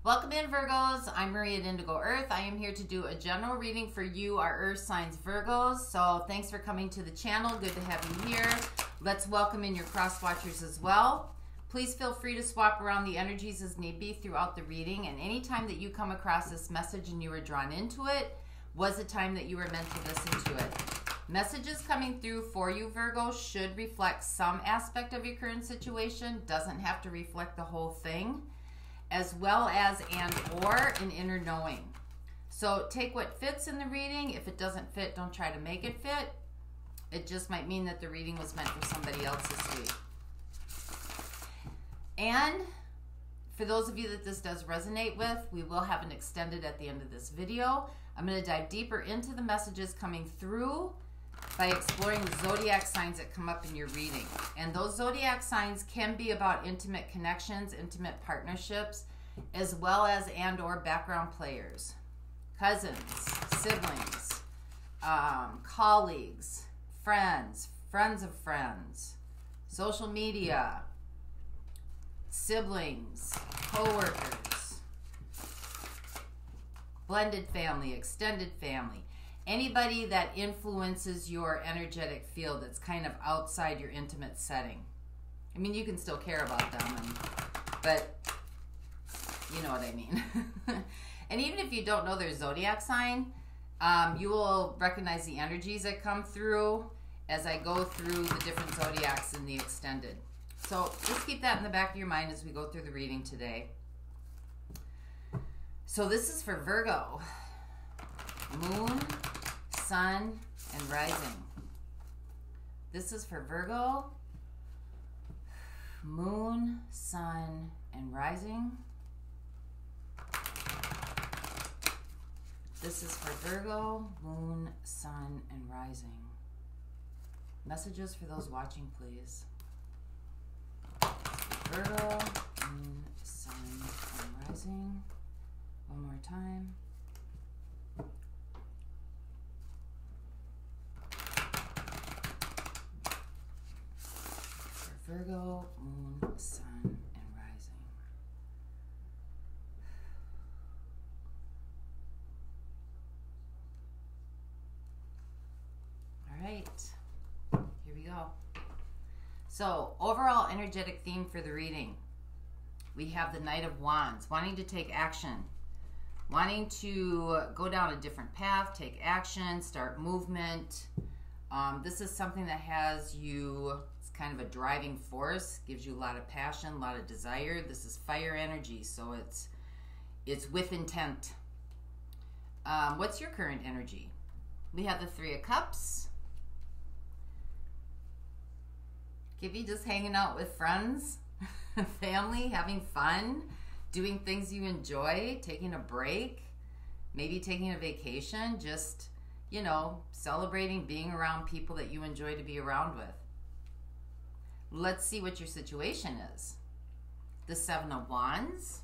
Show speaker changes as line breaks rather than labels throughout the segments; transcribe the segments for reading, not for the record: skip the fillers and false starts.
Welcome in, Virgos. I'm Marie at Indigo Earth. I am here to do a general reading for you, our Earth signs Virgos. So thanks for coming to the channel. Good to have you here. Let's welcome in your cross watchers as well. Please feel free to swap around the energies as need be throughout the reading. And anytime that you come across this message and you were drawn into it, was the time that you were meant to listen to it. Messages coming through for you, Virgo, should reflect some aspect of your current situation. Doesn't have to reflect the whole thing, as well as or an inner knowing. So take what fits in the reading. If it doesn't fit, don't try to make it fit. It just might mean that the reading was meant for somebody else this week. And for those of you that this does resonate with, we will have an extended at the end of this video. I'm going to dive deeper into the messages coming through by exploring the zodiac signs that come up in your reading. And those zodiac signs can be about intimate connections, intimate partnerships, as well as or background players, cousins, siblings, colleagues, friends, friends of friends, social media, siblings, co-workers, blended family, extended family. Anybody that influences your energetic field that's kind of outside your intimate setting. I mean, you can still care about them, but you know what I mean. And even if you don't know their zodiac sign, you will recognize the energies that come through as I go through the different zodiacs in the extended. So just keep that in the back of your mind as we go through the reading today. So this is for Virgo. Moon, Sun, and Rising. This is for Virgo. Moon, Sun, and Rising. This is for Virgo, Moon, Sun, and Rising. Messages for those watching, please. Virgo, Moon, Sun, and Rising. One more time. For Virgo, Moon, Sun, and Rising. All right, here we go. So, overall energetic theme for the reading. We have the Knight of Wands, wanting to take action, wanting to go down a different path, take action, start movement. This is something that has you, it's kind of a driving force, gives you a lot of passion, a lot of desire. This is fire energy, so it's with intent. What's your current energy? We have the Three of Cups. Could be just hanging out with friends, family, having fun, doing things you enjoy, taking a break, maybe taking a vacation, just, you know, celebrating being around people that you enjoy to be around with. Let's see what your situation is. The Seven of Wands.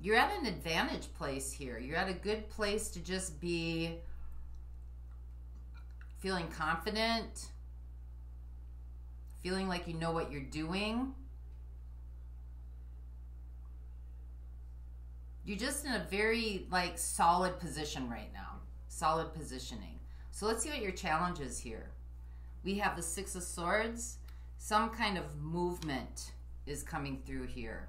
You're at an advantage place here. You're at a good place to just be feeling confident, feeling like you know what you're doing. You're just in a very solid position right now, solid positioning. So let's see what your challenge is here. We have the Six of Swords. Some kind of movement is coming through here.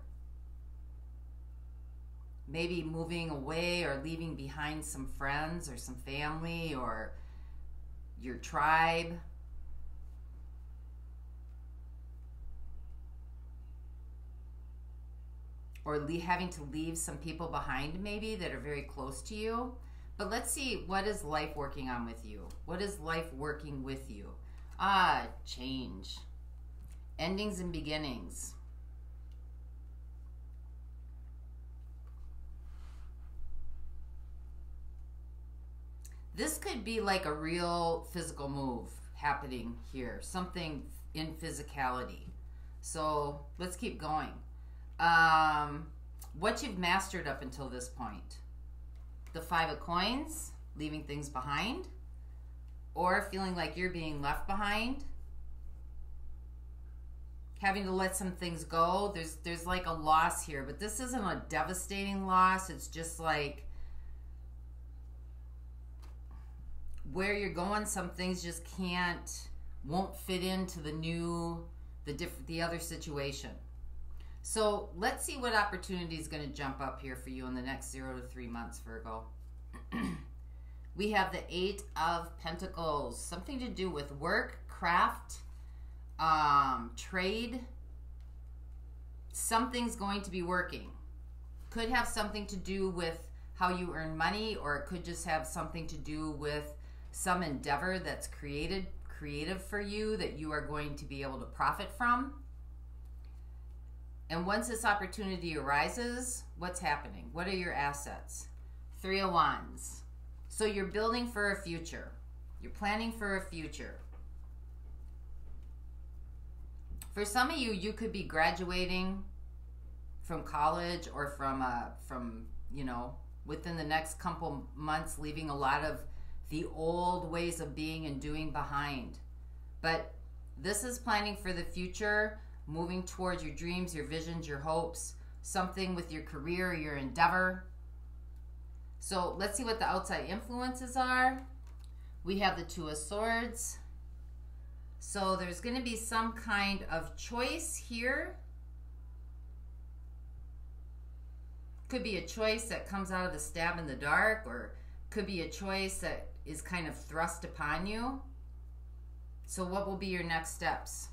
Maybe moving away or leaving behind some friends or some family or your tribe. Or having to leave some people behind maybe that are very close to you. But let's see, what is life working on with you? What is life working with you? Change. Endings and beginnings. This could be like a real physical move happening here. Something in physicality. So let's keep going. What you've mastered up until this point. The Five of Coins, leaving things behind. Or feeling like you're being left behind. having to let some things go. There's like a loss here, but this isn't a devastating loss. It's just like where you're going, some things just won't fit into the other situation. So let's see what opportunity is going to jump up here for you in the next 0 to 3 months, Virgo. We have the 8 of Pentacles, something to do with work, craft, trade. Something's going to be working. Could have something to do with how you earn money, or it could just have something to do with some endeavor that's creative for you that you are going to be able to profit from. And once this opportunity arises, what's happening? What are your assets? 3 of Wands. So you're building for a future. You're planning for a future. For some of you, you could be graduating from college, or from you know, within the next couple months, leaving a lot of the old ways of being and doing behind. But this is planning for the future, moving towards your dreams, your visions, your hopes, something with your career, your endeavor. So let's see what the outside influences are. We have the 2 of Swords. So there's going to be some kind of choice here. Could be a choice that comes out of the stab in the dark, or could be a choice that is kind of thrust upon you. So what will be your next steps?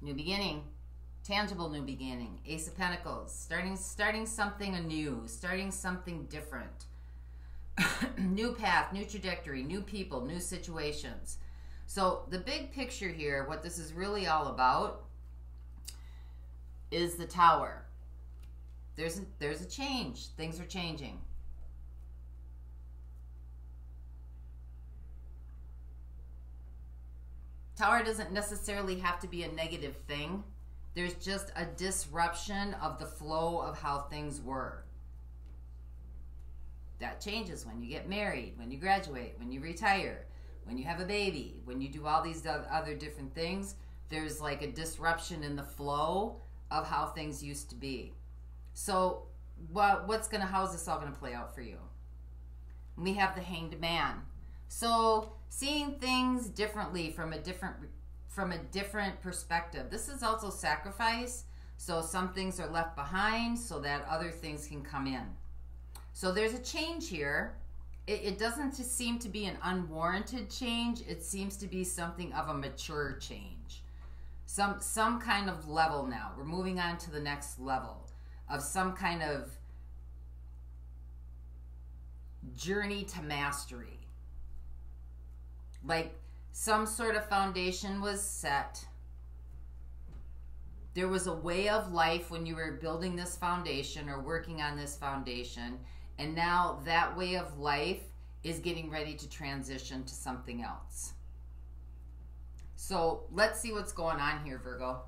New beginning, tangible new beginning. Ace of Pentacles, starting something anew, starting something different. New path, new trajectory, new people, new situations. So the big picture here, what this is really all about, is the Tower. There's a change. Things are changing. Tower doesn't necessarily have to be a negative thing. There's just a disruption of the flow of how things were. That changes when you get married, when you graduate, when you retire, when you have a baby, when you do all these other different things. There's like a disruption in the flow of how things used to be. So how's this all going to play out for you? We have the Hanged Man. So seeing things differently from a different perspective. This is also sacrifice. So some things are left behind so that other things can come in. So there's a change here. It doesn't just seem to be an unwarranted change. It seems to be something of a mature change. Some kind of level now. We're moving on to the next level of some kind of journey to mastery. Like some sort of foundation was set. There was a way of life when you were building this foundation or working on this foundation, and now that way of life is getting ready to transition to something else. So let's see what's going on here, Virgo.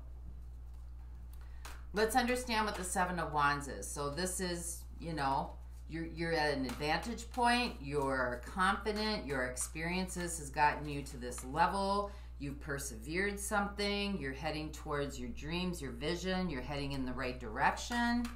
Let's understand what the 7 of Wands is. So this is, you know, you're at an advantage point. You're confident. Your experiences has gotten you to this level. You've persevered something. You're heading towards your dreams, your vision. You're heading in the right direction.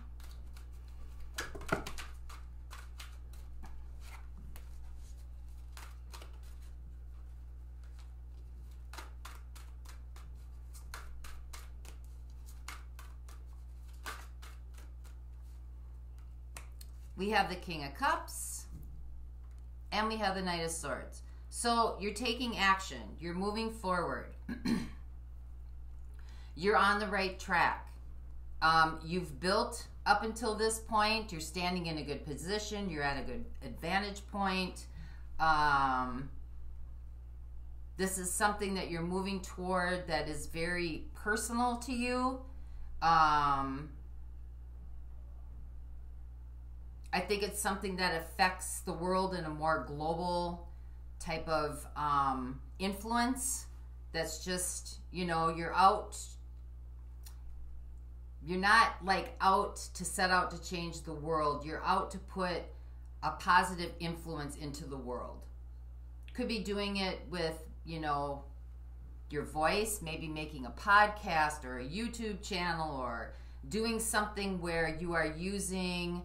We have the King of Cups, and we have the Knight of Swords. So you're taking action. You're moving forward. You're on the right track. You've built up until this point. You're standing in a good position. You're at a good advantage point. This is something that you're moving toward that is very personal to you. I think it's something that affects the world in a more global type of influence. That's just, you know, you're not like out to set out to change the world. You're out to put a positive influence into the world. Could be doing it with, you know, your voice, maybe making a podcast or a YouTube channel, or doing something where you are using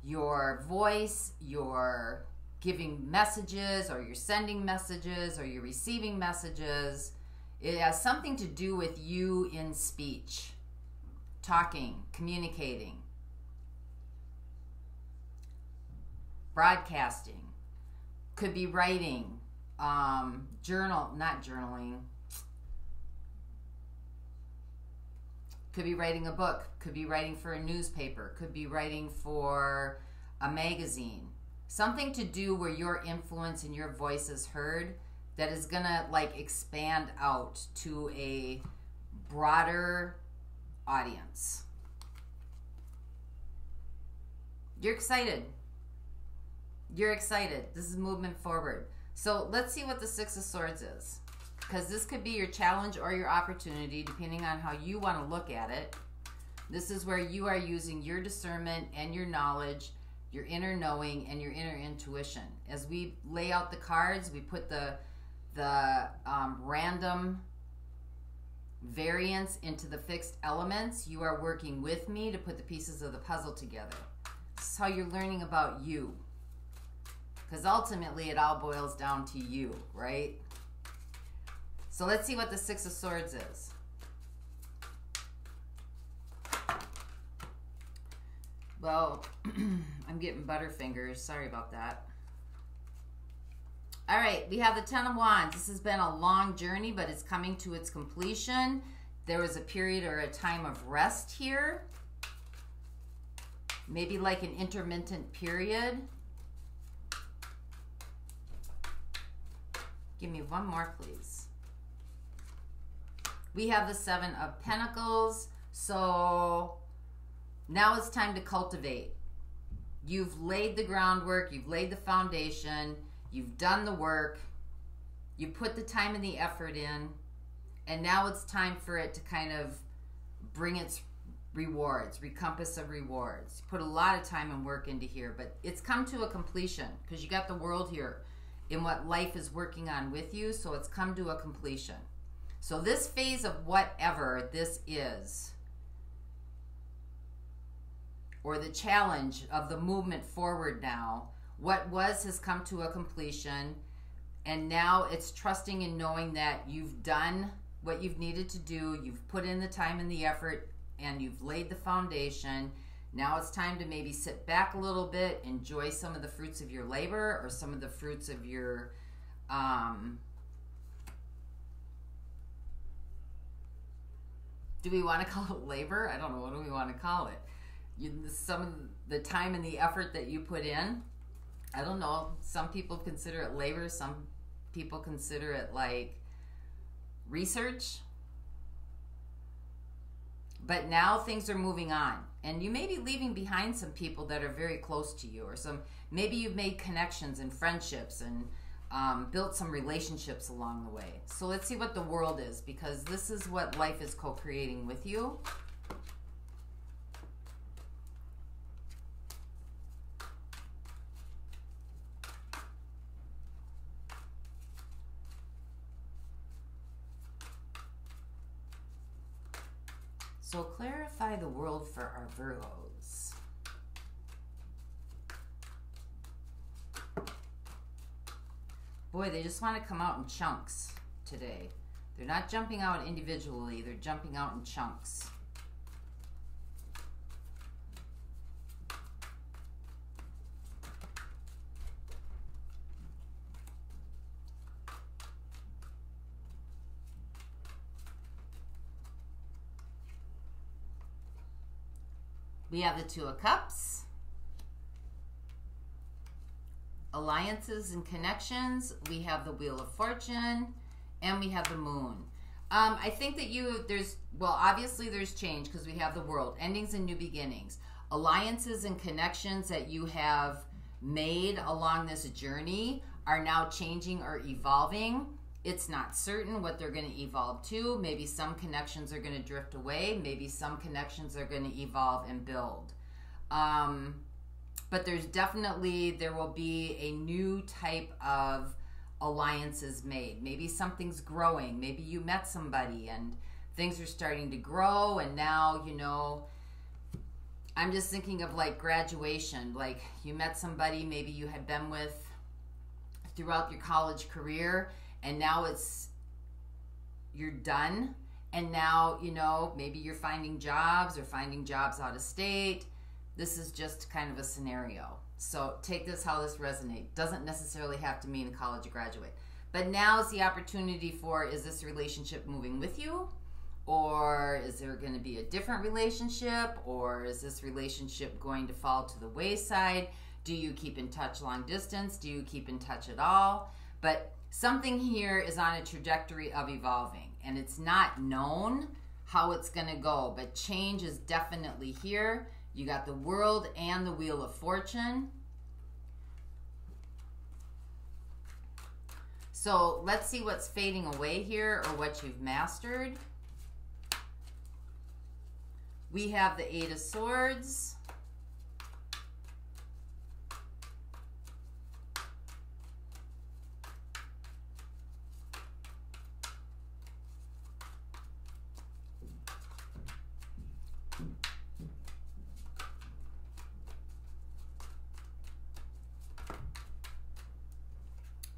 your voice, you're giving messages, or you're sending messages, or you're receiving messages. It has something to do with you in speech, talking, communicating, broadcasting. Could be writing, not journaling. Could be writing a book, could be writing for a newspaper, could be writing for a magazine. Something to do where your influence and your voice is heard, that is gonna like expand out to a broader audience. You're excited. You're excited. This is movement forward. So let's see what the Six of Swords is, because this could be your challenge or your opportunity, depending on how you want to look at it. This is where you are using your discernment and your knowledge, your inner knowing and your inner intuition. As we lay out the cards, we put the random variants into the fixed elements. You are working with me to put the pieces of the puzzle together. This is how you're learning about you, because ultimately it all boils down to you, right? So let's see what the Six of Swords is. Well, I'm getting butterfingers. Sorry about that. All right, we have the Ten of Wands. This has been a long journey, but it's coming to its completion. There was a period or a time of rest here. Maybe like an intermittent period. Give me one more, please. We have the Seven of Pentacles. So now it's time to cultivate. You've laid the groundwork. You've laid the foundation. You've done the work. You put the time and the effort in. And now it's time for it to kind of bring its rewards, recompense of rewards. You put a lot of time and work into here, but it's come to a completion because you got the world here in what life is working on with you. So it's come to a completion. So this phase of whatever this is, or the challenge of the movement forward now, what was has come to a completion, and now it's trusting and knowing that you've done what you've needed to do, you've put in the time and the effort, and you've laid the foundation. Now it's time to maybe sit back a little bit, enjoy some of the fruits of your labor, or some of the fruits of your do we want to call it labor? I don't know. What do we want to call it? Some of the time and the effort that you put in. I don't know. Some people consider it labor. Some people consider it like research. But now things are moving on. And you may be leaving behind some people that are very close to you. Or maybe you've made connections and friendships and built some relationships along the way. So let's see what the world is, because this is what life is co-creating with you. So clarify the world for our Virgos. Boy, they just want to come out in chunks today. They're not jumping out individually, they're jumping out in chunks. We have the Two of Cups, alliances and connections. We have the Wheel of Fortune, and we have the Moon. I think that obviously there's change because we have the World, endings and new beginnings. Alliances and connections that you have made along this journey are now changing or evolving. It's not certain what they're going to evolve to. Maybe some connections are going to drift away. Maybe some connections are going to evolve and build. But there will be a new type of alliances made. Maybe something's growing. Maybe you met somebody and things are starting to grow, and now, you know, I'm just thinking of like graduation. Like you met somebody maybe you had been with throughout your college career, and now you're done, and now, you know, maybe you're finding jobs or finding jobs out of state. This is just kind of a scenario. So take this how this resonates. Doesn't necessarily have to mean college graduate. But now is the opportunity for, is this relationship moving with you? Or is there going to be a different relationship? Or is this relationship going to fall to the wayside? Do you keep in touch long distance? Do you keep in touch at all? But something here is on a trajectory of evolving, and it's not known how it's going to go, but change is definitely here. You got the World and the Wheel of Fortune. So let's see what's fading away here, or what you've mastered. We have the Eight of Swords.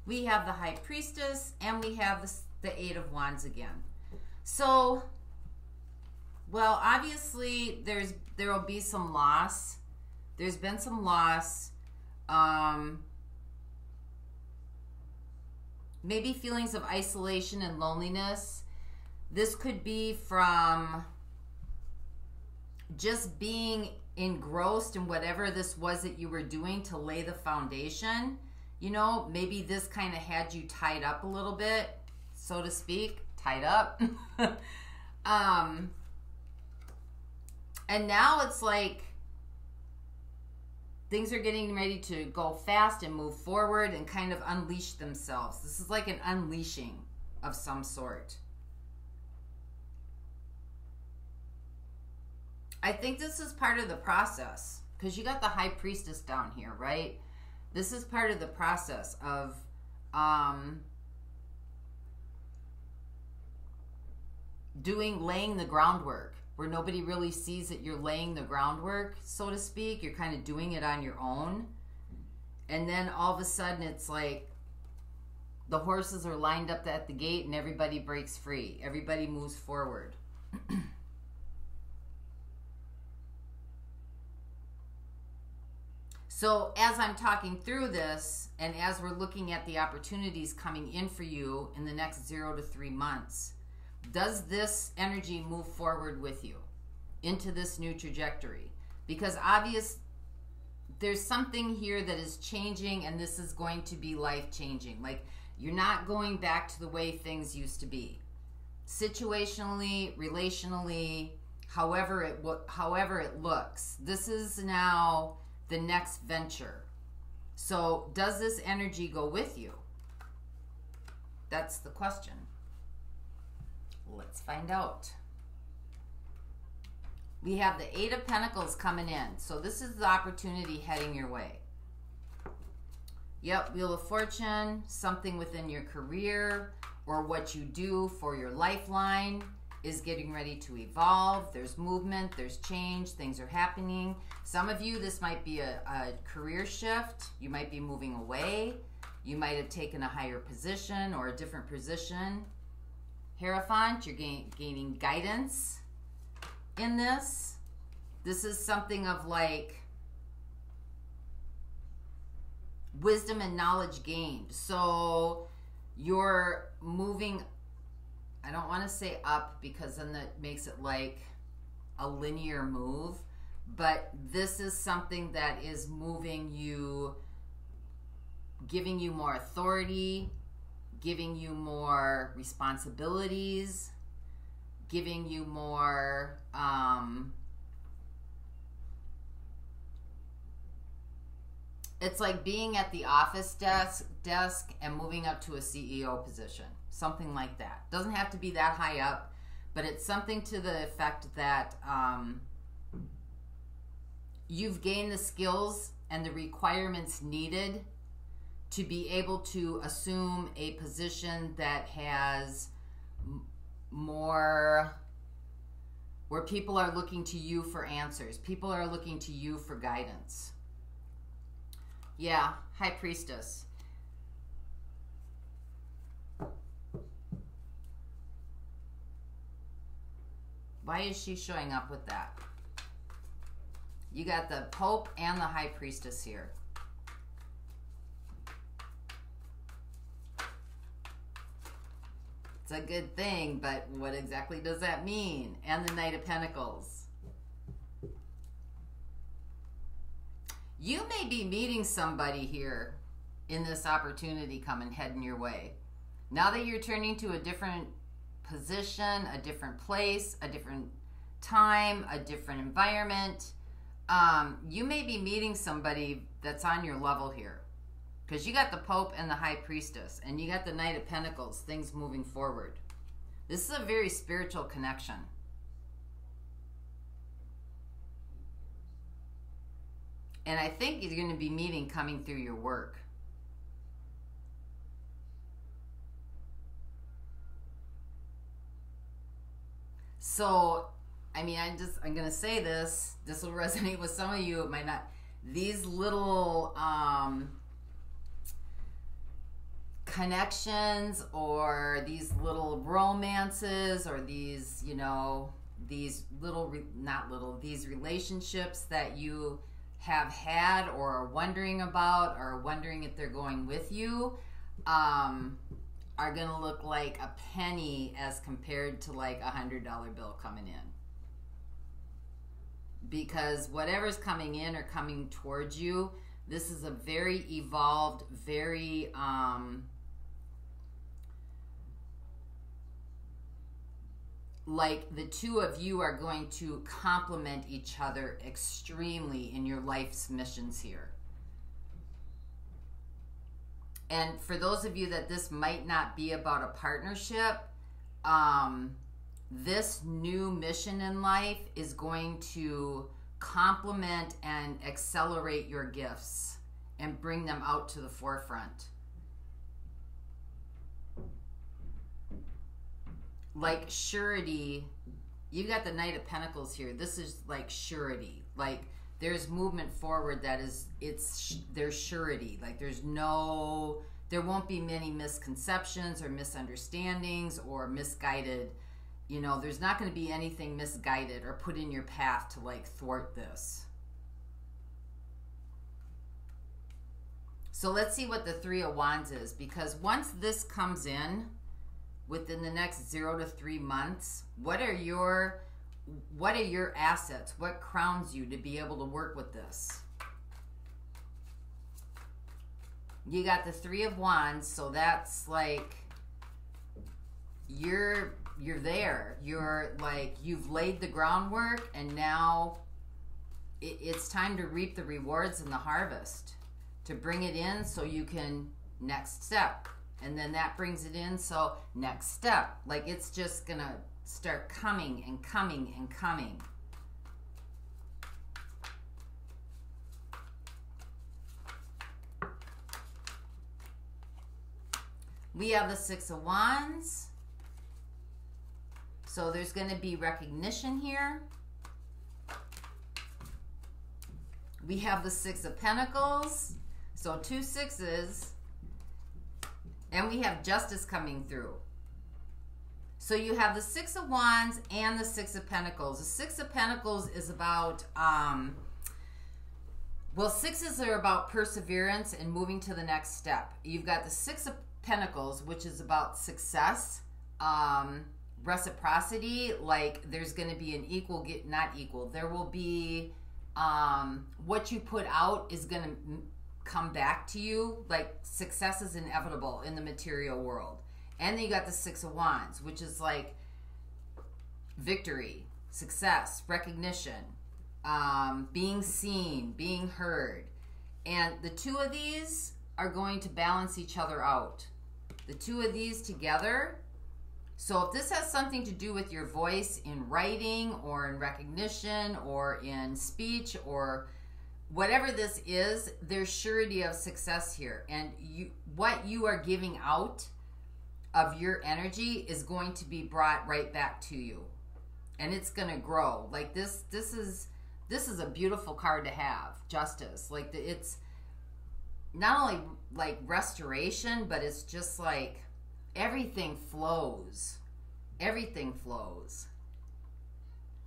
We have the High Priestess, and we have the Eight of Wands again. So, well, obviously there will be some loss. There's been some loss. Maybe feelings of isolation and loneliness. This could be from just being engrossed in whatever this was that you were doing to lay the foundation. You know, maybe this kind of had you tied up a little bit, so to speak, tied up. And now it's like things are getting ready to go fast and move forward and kind of unleash themselves. This is like an unleashing of some sort. I think this is part of the process, because you got the High Priestess down here, right? This is part of the process of laying the groundwork, where nobody really sees that you're laying the groundwork, so to speak. You're kind of doing it on your own. And then all of a sudden it's like the horses are lined up at the gate and everybody breaks free. Everybody moves forward. So as I'm talking through this, and as we're looking at the opportunities coming in for you in the next 0 to 3 months, does this energy move forward with you into this new trajectory? Because there's something here that is changing, and this is going to be life-changing. Like, you're not going back to the way things used to be. Situationally, relationally, however it looks. This is now the next venture. So does this energy go with you? That's the question. Let's find out. We have the Eight of Pentacles coming in. So this is the opportunity heading your way. Yep, Wheel of Fortune, something within your career or what you do for your lifeline is getting ready to evolve. There's movement, there's change, things are happening. Some of you, this might be a career shift. You might be moving away. You might have taken a higher position or a different position. Hierophant, you're gaining guidance in this. This is something of like wisdom and knowledge gained. So you're moving, I don't want to say up because then that makes it like a linear move, but this is something that is moving you, giving you more authority, giving you more responsibilities, giving you more it's like being at the office desk and moving up to a CEO position. Something like that. Doesn't have to be that high up, but it's something to the effect that you've gained the skills and the requirements needed to be able to assume a position that has more, where people are looking to you for answers. People are looking to you for guidance. Yeah, High Priestess. Why is she showing up with that? You got the Pope and the High Priestess here. It's a good thing, but what exactly does that mean? And the Knight of Pentacles. You may be meeting somebody here in this opportunity coming, heading your way. Now that you're turning to a different position, a different place, a different time, a different environment, you may be meeting somebody that's on your level here. Because you got the Pope and the High Priestess, and you got the Knight of Pentacles, things moving forward. This is a very spiritual connection. And I think you're going to be meeting coming through your work. So, I mean, I'm going to say this. This will resonate with some of you. It might not. These little connections, or these little romances, or these, you know, these little, these relationships that you have had or are wondering about, or wondering if they're going with you, are going to look like a penny as compared to like $100 bill coming in. Because whatever's coming in or coming towards you, this is a very evolved, very like the two of you are going to complement each other extremely in your life's missions here. And for those of you that this might not be about a partnership, this new mission in life is going to complement and accelerate your gifts and bring them out to the forefront. Like surety, you've got the Knight of Pentacles here. This is like surety. Like there's movement forward that is, there's surety. Like there won't be many misconceptions or misunderstandings or misguided. You know, there's not going to be anything misguided or put in your path to like thwart this. So let's see what the Three of Wands is, because once this comes in within the next 0 to 3 months, what are your assets? What crowns you to be able to work with this? You got the Three of Wands, so that's like you're there. You're like, you've laid the groundwork, and now it's time to reap the rewards and the harvest, to bring it in so you can next step. And then that brings it in, so next step. Like it's just gonna start coming and coming and coming. We have the Six of Wands. So there's going to be recognition here. We have the Six of Pentacles. So 2 sixes. And we have justice coming through. So you have the Six of Wands and the Six of Pentacles. The Six of Pentacles is about, well, sixes are about perseverance and moving to the next step. You've got the Six of Pentacles, which is about success, reciprocity. Like there's going to be an equal, not equal. There will be, what you put out is going to come back to you. Like success is inevitable in the material world. And then you got the Six of Wands, which is like victory, success, recognition, being seen, being heard. And the two of these are going to balance each other out. The two of these together. So if this has something to do with your voice in writing or in recognition or in speech or whatever this is, there's surety of success here. And what you are giving out of your energy is going to be brought right back to you. And it's going to grow. Like this is a beautiful card to have, Justice. Like it's not only like restoration, but it's just like everything flows. Everything flows.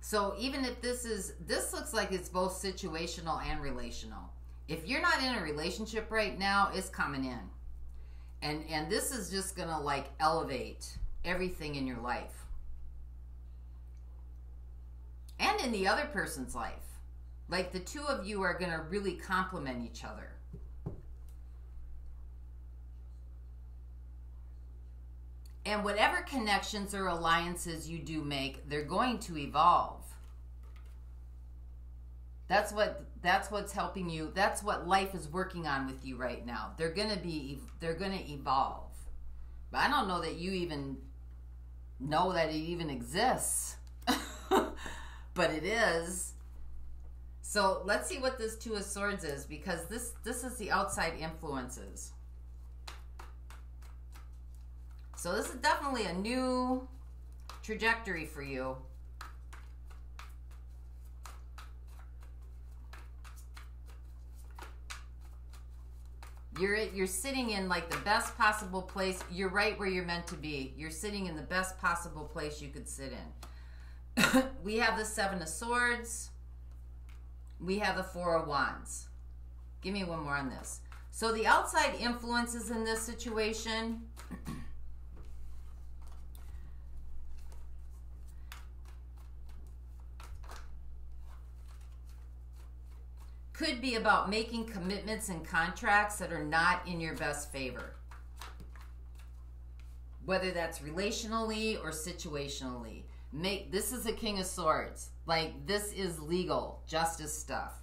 So even if this looks like it's both situational and relational. If you're not in a relationship right now, it's coming in. And this is just going to like elevate everything in your life. And in the other person's life. Like the two of you are going to really complement each other. And whatever connections or alliances you do make, they're going to evolve. That's what's helping you. That's what life is working on with you right now. They're going to evolve. But I don't know that you even know that it even exists. But it is. So let's see what this Two of Swords is, because this is the outside influences. So this is definitely a new trajectory for you. You're sitting in like the best possible place. You're right where you're meant to be. You're sitting in the best possible place you could sit in. We have the Seven of Swords. We have the Four of Wands. Give me one more on this. So the outside influences in this situation could be about making commitments and contracts that are not in your best favor. Whether that's relationally or situationally. This is a King of Swords. Like, this is legal, justice stuff.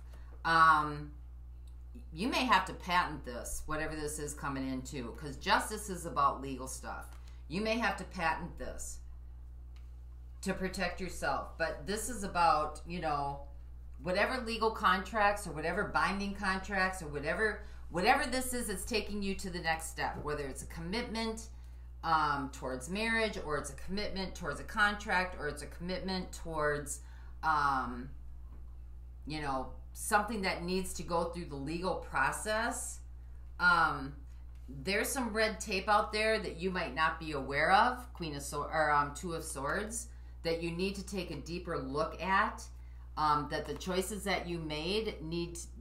You may have to patent this, whatever this is coming into, because justice is about legal stuff. You may have to patent this to protect yourself. But this is about, you know, whatever legal contracts or whatever binding contracts or whatever this is, it's taking you to the next step, whether it's a commitment towards marriage, or it's a commitment towards a contract, or it's a commitment towards, you know, something that needs to go through the legal process. There's some red tape out there that you might not be aware of, Queen of Swords, or Two of Swords, that you need to take a deeper look at. That the choices that you made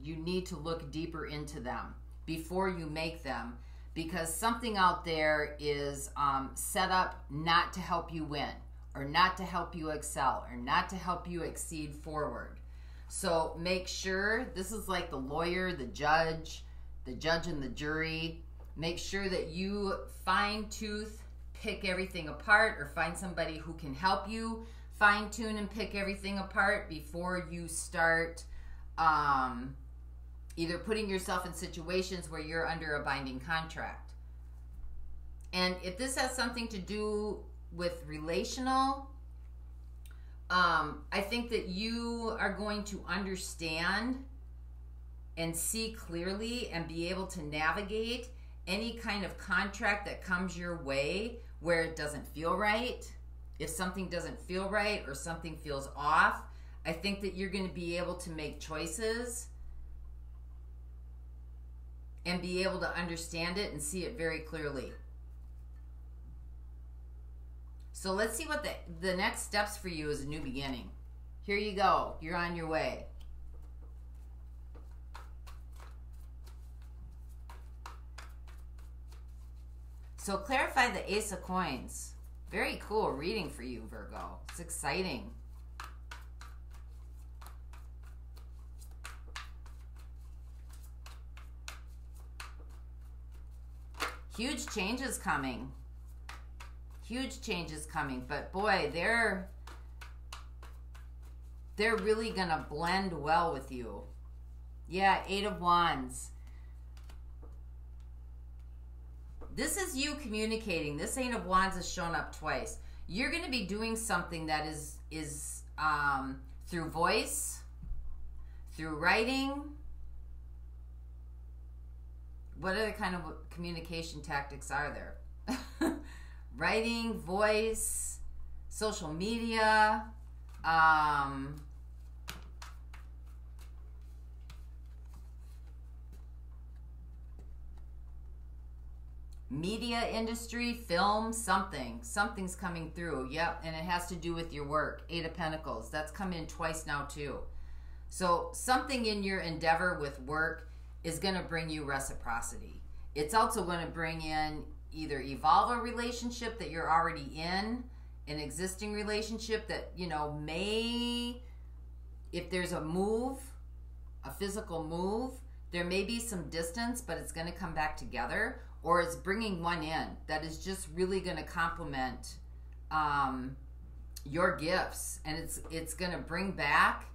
you need to look deeper into them before you make them, because something out there is set up not to help you win, or not to help you excel, or not to help you exceed forward. So make sure, this is like the lawyer, the judge and the jury. Make sure that you fine-tooth pick everything apart, or find somebody who can help you fine-tune and pick everything apart before you start either putting yourself in situations where you're under a binding contract. And if this has something to do with relational, I think that you are going to understand and see clearly and be able to navigate any kind of contract that comes your way where it doesn't feel right. If something doesn't feel right or something feels off, I think that you're going to be able to make choices and be able to understand it and see it very clearly. So let's see what the next steps for you is. A new beginning. Here you go. You're on your way. So clarify the Ace of Coins. Very cool reading for you, Virgo. It's exciting. Huge changes coming. Huge changes coming. But boy, they're really gonna blend well with you. Yeah, Eight of Wands. This is you communicating. This Eight of Wands has shown up twice. You're going to be doing something that is through voice, through writing, what other kind of communication tactics are there? Writing, voice, social media, media industry, film, something's coming through. Yep, and it has to do with your work. 8 of Pentacles, that's come in twice now too. So something in your endeavor with work is going to bring you reciprocity. It's also going to bring in either evolve a relationship that you're already in, an existing relationship that, you know, may, if there's a move, a physical move, there may be some distance, but it's going to come back together. Or it's bringing one in that is just really going to complement your gifts. And it's going to bring back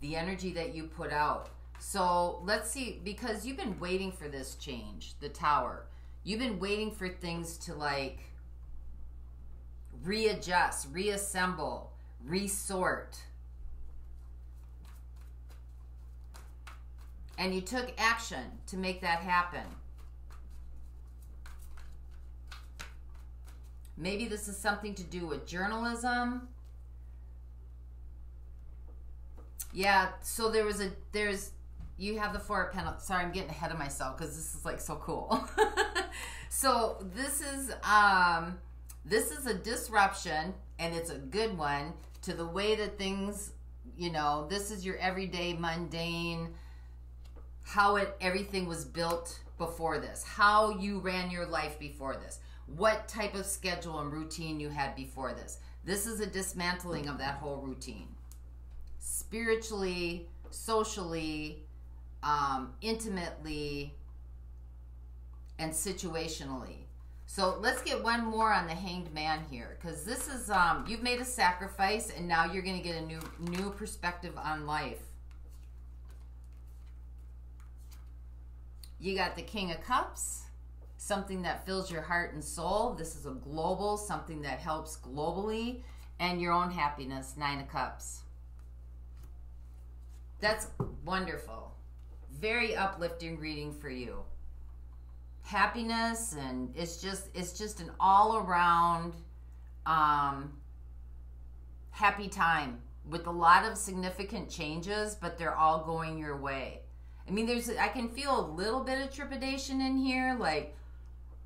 the energy that you put out. So let's see, because you've been waiting for this change, the Tower. You've been waiting for things to like readjust, reassemble, resort. And you took action to make that happen. Maybe this is something to do with journalism. Yeah, so you have the 4 of Pentacles. Sorry, I'm getting ahead of myself because this is like so cool. So this is a disruption, and it's a good one, to the way that things, you know, this is your everyday mundane, how everything was built before this, how you ran your life before this, what type of schedule and routine you had before this. This is a dismantling of that whole routine. Spiritually, socially, intimately, and situationally. So let's get one more on the Hanged Man here, because this is, you've made a sacrifice, and now you're going to get a new perspective on life. You got the King of Cups, something that fills your heart and soul. This is a global, something that helps globally, and your own happiness, 9 of Cups. That's wonderful. Very uplifting reading for you. Happiness, and it's just an all-around happy time with a lot of significant changes, but they're all going your way. I mean, I can feel a little bit of trepidation in here, like,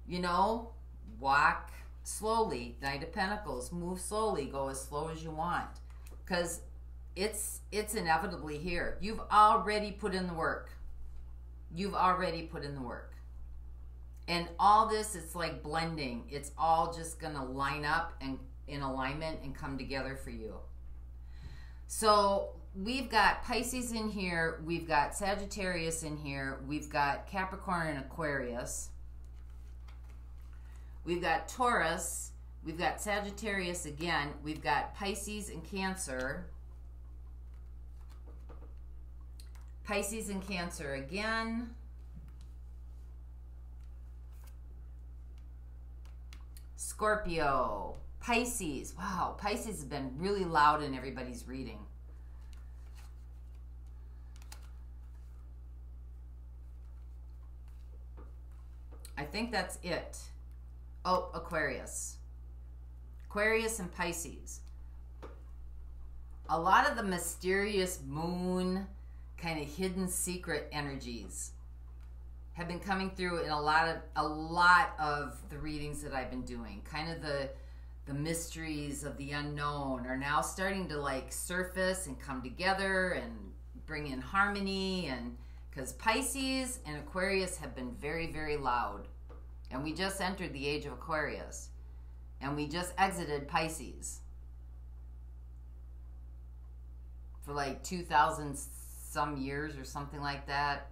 you know, walk slowly. 9 of Pentacles, move slowly, go as slow as you want, because it's inevitably here. You've already put in the work. You've already put in the work. And all this, it's like blending. It's all just going to line up and in alignment and come together for you. So we've got Pisces in here. We've got Sagittarius in here. We've got Capricorn and Aquarius. We've got Taurus. We've got Sagittarius again. We've got Pisces and Cancer. Pisces and Cancer again. Scorpio. Pisces. Wow, Pisces has been really loud in everybody's reading. I think that's it. Oh, Aquarius. Aquarius and Pisces. A lot of the mysterious moon, kind of hidden secret energies have been coming through in a lot of the readings that I've been doing. Kind of the mysteries of the unknown are now starting to like surface and come together and bring in harmony, and because Pisces and Aquarius have been very, very loud. And we just entered the age of Aquarius, and we just exited Pisces for like 2,000 some years or something like that.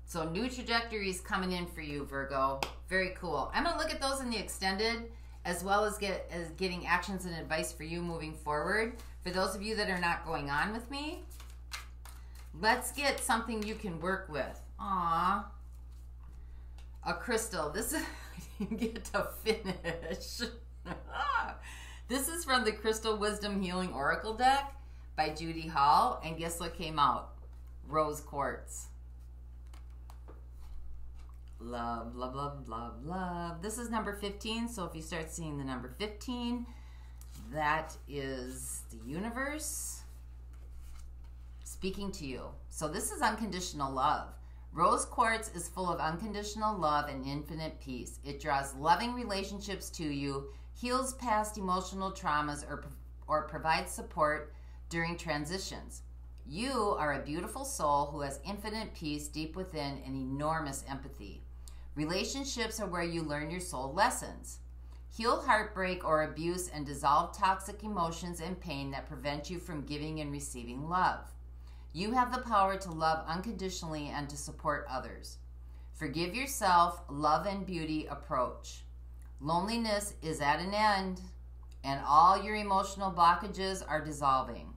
So new trajectories coming in for you, Virgo. Very cool. I'm going to look at those in the extended, as well as getting actions and advice for you moving forward. For those of you that are not going on with me, let's get something you can work with. Aww. A crystal. This is, I didn't get to finish. This is from the Crystal Wisdom Healing Oracle deck by Judy Hall. And guess what came out? Rose quartz. Love, love, love, love, love. This is number 15, so if you start seeing the number 15, that is the universe speaking to you. So this is unconditional love. Rose quartz is full of unconditional love and infinite peace. It draws loving relationships to you, heals past emotional traumas, or provides support during transitions. You are a beautiful soul who has infinite peace deep within and enormous empathy. Relationships are where you learn your soul lessons. Heal heartbreak or abuse and dissolve toxic emotions and pain that prevent you from giving and receiving love. You have the power to love unconditionally and to support others. Forgive yourself, love and beauty approach. Loneliness is at an end, and all your emotional blockages are dissolving.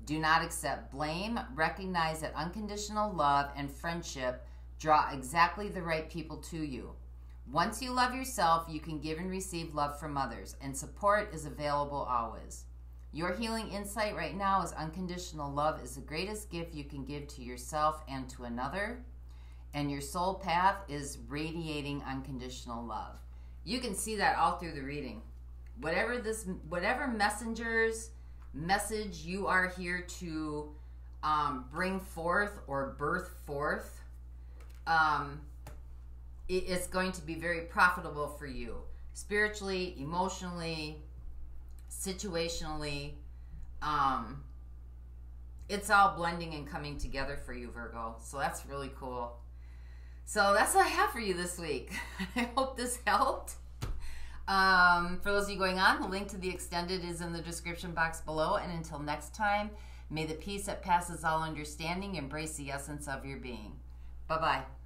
Do not accept blame. Recognize that unconditional love and friendship draw exactly the right people to you. Once you love yourself, you can give and receive love from others, and support is available always. Your healing insight right now is unconditional love is the greatest gift you can give to yourself and to another, and your soul path is radiating unconditional love. You can see that all through the reading. Whatever message you are here to bring forth or birth forth, it's going to be very profitable for you spiritually, emotionally, situationally. It's all blending and coming together for you, Virgo. So that's really cool. So that's what I have for you this week. I hope this helped. For those of you going on, the link to the extended is in the description box below. And until next time, may the peace that passes all understanding embrace the essence of your being. Bye-bye.